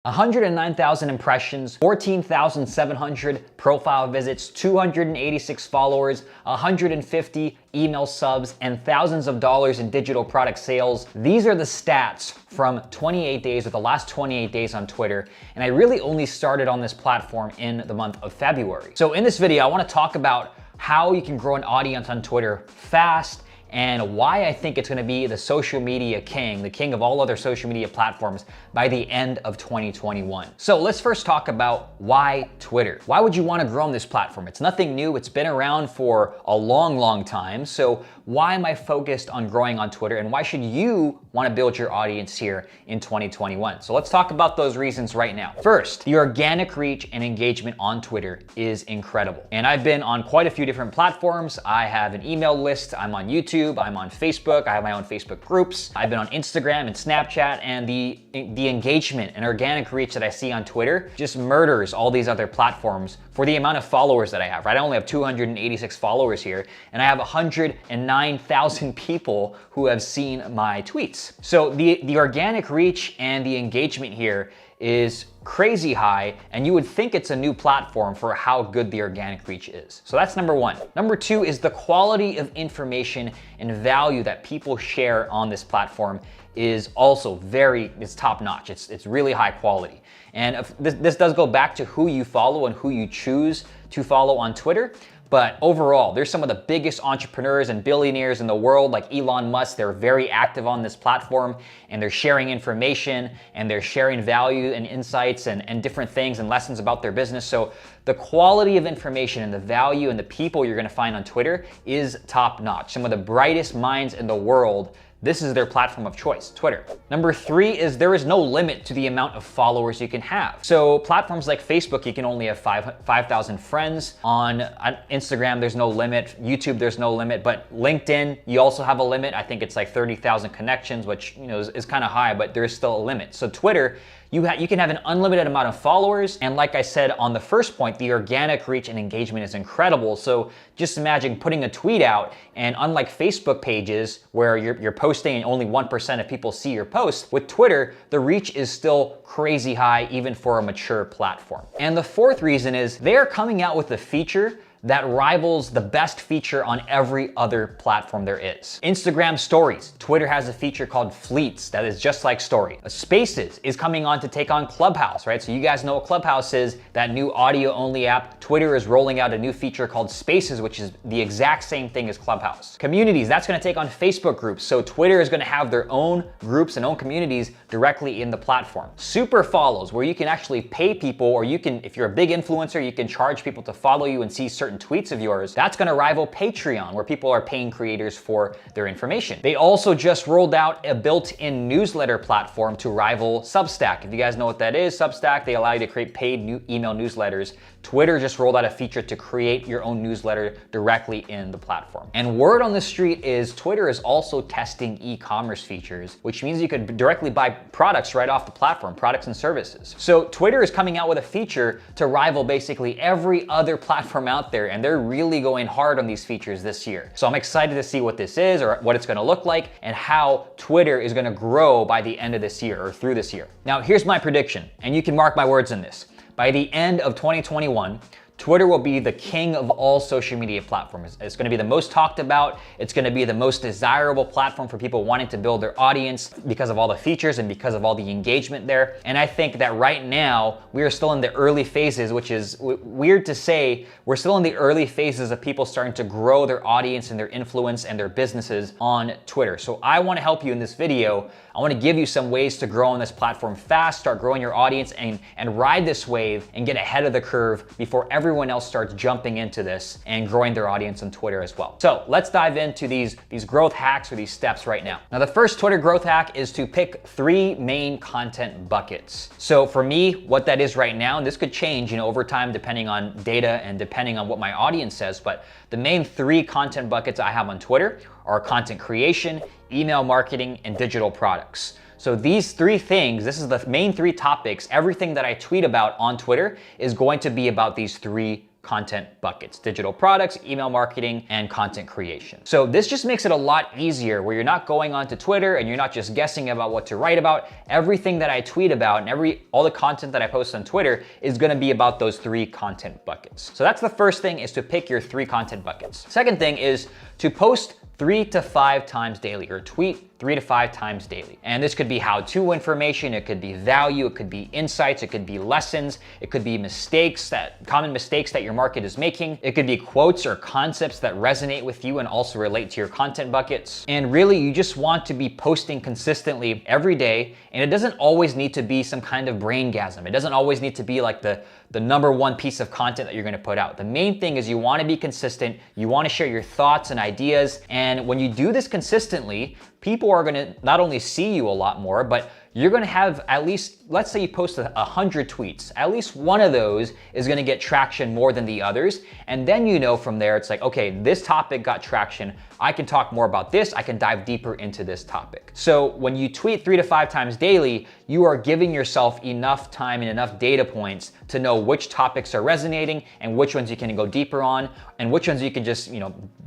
109,000 impressions, 14,700 profile visits, 286 followers, 150 email subs, and thousands of dollars in digital product sales. These are the stats from 28 days, or the last 28 days on Twitter. And I really only started on this platform in the month of February. So in this video, I want to talk about how you can grow an audience on Twitter fast, and why I think it's gonna be the social media king, the king of all other social media platforms by the end of 2021. So let's first talk about why Twitter. Why would you wanna grow on this platform? It's nothing new, it's been around for a long, long time. So why am I focused on growing on Twitter, and why should you wanna build your audience here in 2021? So let's talk about those reasons right now. First, the organic reach and engagement on Twitter is incredible. And I've been on quite a few different platforms. I have an email list, I'm on YouTube, I'm on Facebook, I have my own Facebook groups, I've been on Instagram and Snapchat, and the engagement and organic reach that I see on Twitter just murders all these other platforms for the amount of followers that I have, right? I only have 286 followers here, and I have 109,000 people who have seen my tweets. So the organic reach and the engagement here is crazy high, and you would think it's a new platform for how good the organic reach is. So that's number one. Number two is the quality of information and value that people share on this platform is also it's top notch. It's really high quality. And this does go back to who you follow and who you choose to follow on Twitter. But overall, there's some of the biggest entrepreneurs and billionaires in the world, like Elon Musk. They're very active on this platform, and they're sharing information, and they're sharing value and insights and different things and lessons about their business. So the quality of information and the value and the people you're gonna find on Twitter is top notch. Some of the brightest minds in the world, this is their platform of choice, Twitter. Number three is there is no limit to the amount of followers you can have. So platforms like Facebook, you can only have 5,000 friends. On Instagram, there's no limit. YouTube, there's no limit. But LinkedIn, you also have a limit. I think it's like 30,000 connections, which is kind of high, but there is still a limit. So Twitter, you can have an unlimited amount of followers. And like I said on the first point, the organic reach and engagement is incredible. So just imagine putting a tweet out, and unlike Facebook pages where you're posting and only 1% of people see your post, with Twitter, the reach is still crazy high even for a mature platform. And the fourth reason is they're coming out with a feature that rivals the best feature on every other platform there is. Instagram Stories. Twitter has a feature called Fleets that is just like Story. Spaces is coming on to take on Clubhouse, right? So you guys know what Clubhouse is, that new audio-only app. Twitter is rolling out a new feature called Spaces, which is the exact same thing as Clubhouse. Communities, that's gonna take on Facebook groups. So Twitter is gonna have their own groups and own communities directly in the platform. Super follows, where you can actually pay people, or you can, if you're a big influencer, you can charge people to follow you and see certain tweets of yours. That's gonna rival Patreon, where people are paying creators for their information. They also just rolled out a built-in newsletter platform to rival Substack. If you guys know what that is, Substack, they allow you to create paid email newsletters. Twitter just rolled out a feature to create your own newsletter directly in the platform. And word on the street is Twitter is also testing e-commerce features, which means you could directly buy products right off the platform, products and services. So Twitter is coming out with a feature to rival basically every other platform out there, and they're really going hard on these features this year. So I'm excited to see what this is, or what it's gonna look like, and how Twitter is gonna grow by the end of this year, or through this year. Now, here's my prediction, and you can mark my words in this. By the end of 2021, Twitter will be the king of all social media platforms. It's gonna be the most talked about. It's gonna be the most desirable platform for people wanting to build their audience because of all the features and because of all the engagement there. And I think that right now, we are still in the early phases, which is weird to say. We're still in the early phases of people starting to grow their audience and their influence and their businesses on Twitter. So I wanna help you in this video. I wanna give you some ways to grow on this platform fast, start growing your audience, and ride this wave and get ahead of the curve before everyone else starts jumping into this and growing their audience on Twitter as well. So let's dive into these growth hacks or these steps right now. Now, the first Twitter growth hack is to pick 3 main content buckets. So for me, what that is right now, and this could change, over time depending on data and depending on what my audience says, but the main 3 content buckets I have on Twitter are content creation, email marketing, and digital products. So these 3 things, this is the main 3 topics. Everything that I tweet about on Twitter is going to be about these 3 content buckets: digital products, email marketing, and content creation. So this just makes it a lot easier where you're not going onto Twitter and you're not just guessing about what to write about. Everything that I tweet about and all the content that I post on Twitter is gonna be about those 3 content buckets. So that's the first thing, is to pick your 3 content buckets. Second thing is to post 3 to 5 times daily, or tweet 3 to 5 times daily. And this could be how-to information, it could be value, it could be insights, it could be lessons, it could be common mistakes that your market is making. It could be quotes or concepts that resonate with you and also relate to your content buckets. And really, you just want to be posting consistently every day. And it doesn't always need to be some kind of braingasm. It doesn't always need to be like the number one piece of content that you're gonna put out. The main thing is you wanna be consistent, you wanna share your thoughts and ideas, and when you do this consistently, people are gonna not only see you a lot more, but you're gonna have at least, let's say you post 100 tweets, at least one of those is gonna get traction more than the others. And then you know from there, it's like, okay, this topic got traction. I can talk more about this. I can dive deeper into this topic. So when you tweet 3 to 5 times daily, you are giving yourself enough time and enough data points to know which topics are resonating and which ones you can go deeper on and which ones you can just,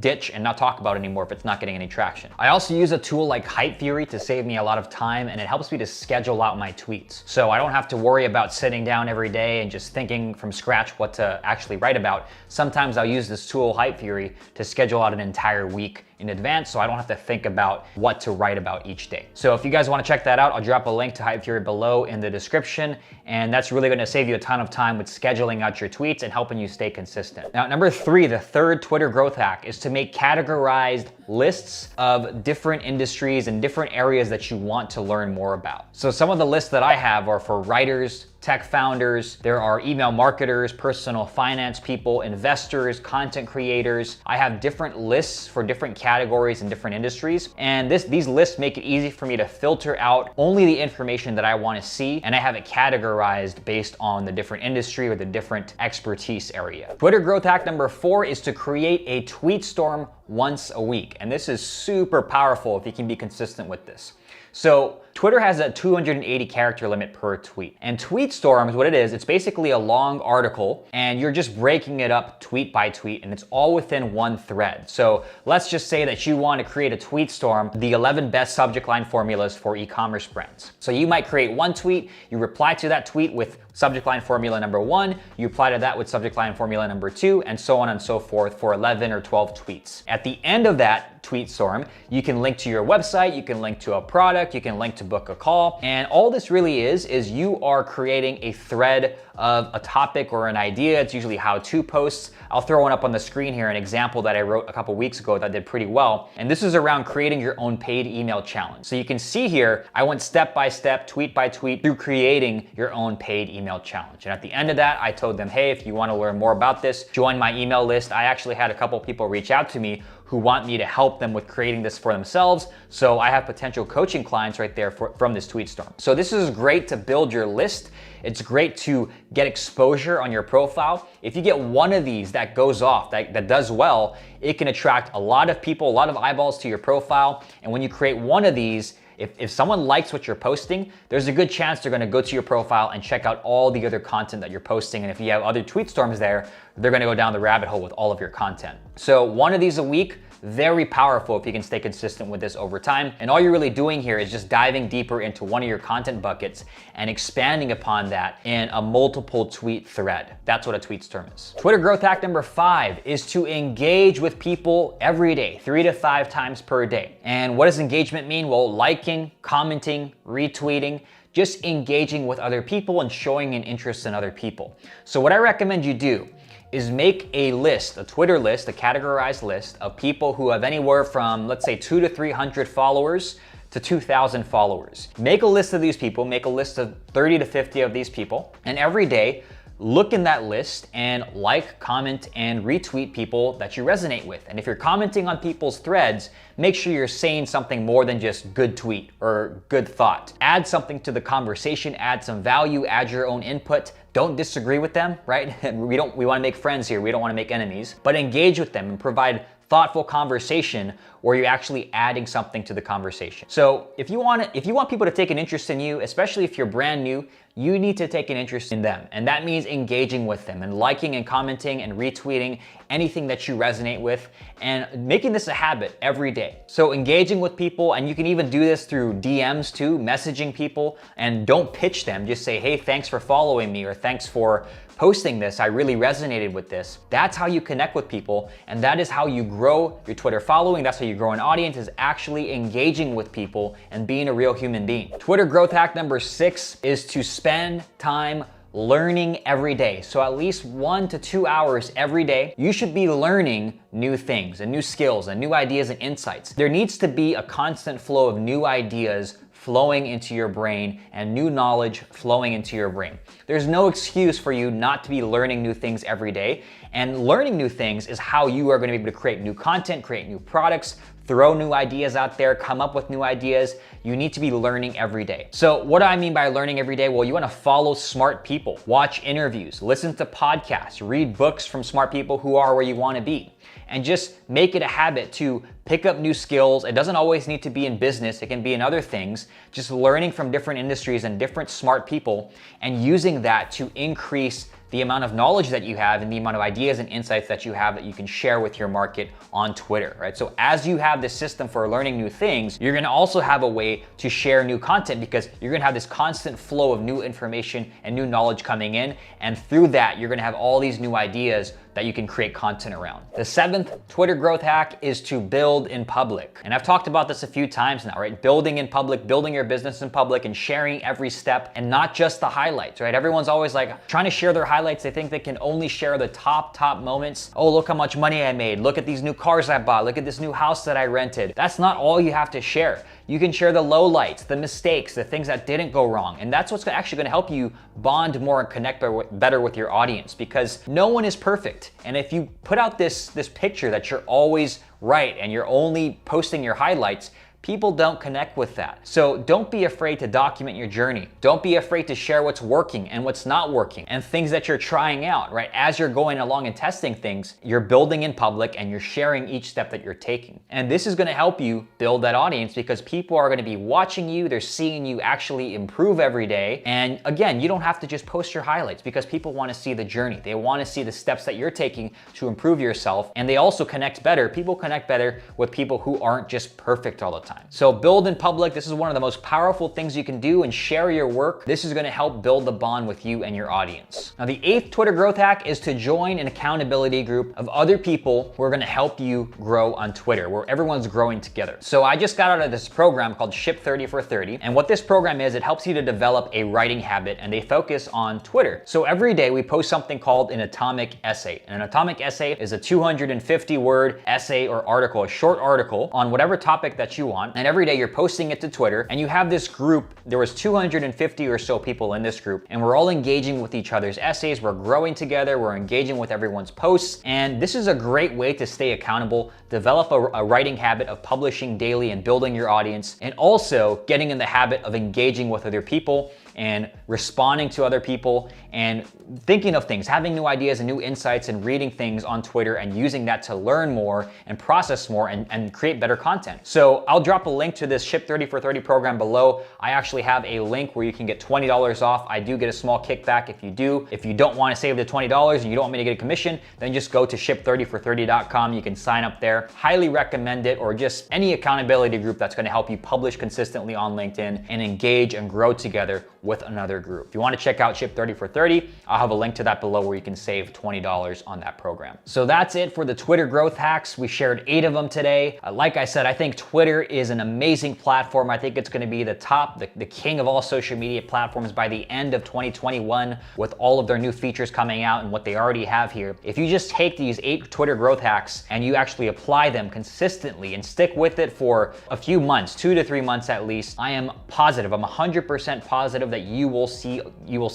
ditch and not talk about anymore if it's not getting any traction. I also use a tool like Hype Theory to save me a lot of time, and it helps me to schedule out my tweets. So I don't have to worry about sitting down every day and just thinking from scratch what to actually write about. Sometimes I'll use this tool, Hype Theory, to schedule out an entire week in advance, so I don't have to think about what to write about each day. So if you guys wanna check that out, I'll drop a link to Hype Theory below in the description, and that's really gonna save you a ton of time with scheduling out your tweets and helping you stay consistent. Now, number 3, the third Twitter growth hack, is to make categorized lists of different industries and different areas that you want to learn more about. So some of the lists that I have are for writers, tech founders, there are email marketers, personal finance people, investors, content creators. I have different lists for different categories and different industries. And these lists make it easy for me to filter out only the information that I want to see. And I have it categorized based on the different industry or the different expertise area. Twitter growth hack number 4 is to create a tweet storm once a week. And this is super powerful if you can be consistent with this. So Twitter has a 280 character limit per tweet. And tweet storms, what it is, it's basically a long article and you're just breaking it up tweet by tweet, and it's all within one thread. So let's just say that you want to create a tweet storm, the 11 best subject line formulas for e-commerce brands. So you might create one tweet, you reply to that tweet with subject line formula number 1, you apply to that with subject line formula number 2, and so on and so forth for 11 or 12 tweets. At the end of that tweet storm, you can link to your website, you can link to a product, you can link to book a call, and all this really is you are creating a thread of a topic or an idea. It's usually how-to posts. I'll throw one up on the screen here, an example that I wrote a couple weeks ago that did pretty well. And this is around creating your own paid email challenge. So you can see here, I went step by step, tweet by tweet through creating your own paid email challenge. And at the end of that, I told them, hey, if you want to learn more about this, join my email list. I actually had a couple people reach out to me who want me to help them with creating this for themselves. So I have potential coaching clients right there from this tweet storm. So this is great to build your list. It's great to get exposure on your profile. If you get one of these that goes off, that does well, it can attract a lot of people, a lot of eyeballs to your profile. And when you create one of these, if someone likes what you're posting, there's a good chance they're gonna go to your profile and check out all the other content that you're posting. And if you have other tweet storms there, they're gonna go down the rabbit hole with all of your content. So one of these a week, very powerful if you can stay consistent with this over time. And all you're really doing here is just diving deeper into one of your content buckets and expanding upon that in a multiple tweet thread. That's what a tweet storm is. Twitter growth hack number 5 is to engage with people every day, 3 to 5 times per day. And what does engagement mean? Well, liking, commenting, retweeting, just engaging with other people and showing an interest in other people. So what I recommend you do is make a list, a Twitter list, a categorized list of people who have anywhere from, let's say, 200 to 300 followers to 2,000 followers. Make a list of these people, make a list of 30 to 50 of these people, and every day, look in that list and like, comment, and retweet people that you resonate with. And if you're commenting on people's threads, make sure you're saying something more than just good tweet or good thought. Add something to the conversation, add some value, add your own input. Don't disagree with them, right? We want to make friends here. We don't want to make enemies, but engage with them and provide thoughtful conversation or are you actually adding something to the conversation? So if you want people to take an interest in you, especially if you're brand new, you need to take an interest in them. And that means engaging with them and liking and commenting and retweeting anything that you resonate with and making this a habit every day. So engaging with people, and you can even do this through DMs too, messaging people, and don't pitch them. Just say, hey, thanks for following me, or thanks for posting this. I really resonated with this. That's how you connect with people, and that is how you grow your Twitter following. That's how you grow an audience, is actually engaging with people and being a real human being. Twitter growth hack number 6 is to spend time learning every day. So at least 1 to 2 hours every day, you should be learning new things and new skills and new ideas and insights. There needs to be a constant flow of new ideas flowing into your brain and new knowledge flowing into your brain. There's no excuse for you not to be learning new things every day. And learning new things is how you are going to be able to create new content, create new products, throw new ideas out there, come up with new ideas. You need to be learning every day. So what do I mean by learning every day? Well, you want to follow smart people, watch interviews, listen to podcasts, read books from smart people who are where you want to be. And just make it a habit to pick up new skills. It doesn't always need to be in business. It can be in other things. Just learning from different industries and different smart people and using that to increase the amount of knowledge that you have and the amount of ideas and insights that you have that you can share with your market on Twitter, right? So as you have this system for learning new things, you're gonna also have a way to share new content, because you're gonna have this constant flow of new information and new knowledge coming in. And through that, you're gonna have all these new ideas that you can create content around. The 7th Twitter growth hack is to build in public. And I've talked about this a few times now, right? Building in public, building your business in public, and sharing every step and not just the highlights, right? Everyone's always like trying to share their highlights. They think they can only share the top moments. Oh, look how much money I made. Look at these new cars I bought. Look at this new house that I rented. That's not all you have to share. You can share the lowlights, the mistakes, the things that didn't go wrong. And that's what's actually gonna help you bond more and connect better with your audience, because no one is perfect. And if you put out this picture that you're always right and you're only posting your highlights, people don't connect with that. So don't be afraid to document your journey. Don't be afraid to share what's working and what's not working and things that you're trying out, right? As you're going along and testing things, you're building in public and you're sharing each step that you're taking. And this is gonna help you build that audience, because people are gonna be watching you, they're seeing you actually improve every day. And again, you don't have to just post your highlights, because people wanna see the journey. They wanna see the steps that you're taking to improve yourself. And they also connect better. People connect better with people who aren't just perfect all the time. So build in public. This is one of the most powerful things you can do, and share your work. This is gonna help build the bond with you and your audience. Now, the 8th Twitter growth hack is to join an accountability group of other people who are gonna help you grow on Twitter, where everyone's growing together. So I just got out of this program called Ship 30 for 30. And what this program is, it helps you to develop a writing habit, and they focus on Twitter. So every day we post something called an atomic essay. And an atomic essay is a 250 word essay or article, a short article on whatever topic that you want. And every day you're posting it to Twitter, and you have this group. There was 250 or so people in this group, and we're all engaging with each other's essays. We're growing together. We're engaging with everyone's posts. And this is a great way to stay accountable, develop a writing habit of publishing daily and building your audience, and also getting in the habit of engaging with other people and responding to other people and thinking of things, having new ideas and new insights, and reading things on Twitter and using that to learn more and process more and create better content. So I'll drop a link to this Ship 30 for 30 program below. I actually have a link where you can get $20 off. I do get a small kickback if you do. If you don't want to save the $20 and you don't want me to get a commission, then just go to ship30for30.com. You can sign up there. Highly recommend it, or just any accountability group that's going to help you publish consistently on LinkedIn and engage and grow together with another group. If you want to check out Ship 30 for 30, I'll have a link to that below where you can save $20 on that program. So that's it for the Twitter growth hacks. We shared 8 of them today. Like I said, I think Twitter is an amazing platform. I think it's going to be the king of all social media platforms by the end of 2021, with all of their new features coming out and what they already have here. If you just take these 8 Twitter growth hacks and you actually apply them consistently and stick with it for a few months, 2 to 3 months at least, I am positive, I'm 100% positive that you will see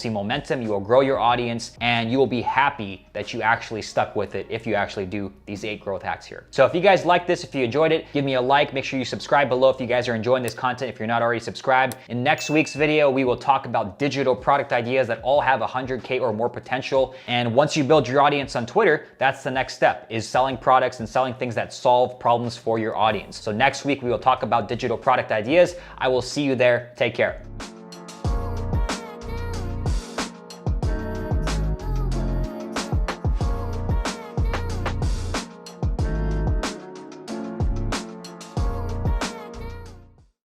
momentum, you will grow your audience, and you will be happy that you actually stuck with it if you actually do these 8 growth hacks here. So if you guys like this, if you enjoyed it, give me a like. Make sure you subscribe below if you guys are enjoying this content, if you're not already subscribed. In next week's video, we will talk about digital product ideas that all have 100K or more potential. And once you build your audience on Twitter, that's the next step, is selling products and selling things that solve problems for your audience. So next week, we will talk about digital product ideas. I will see you there. Take care.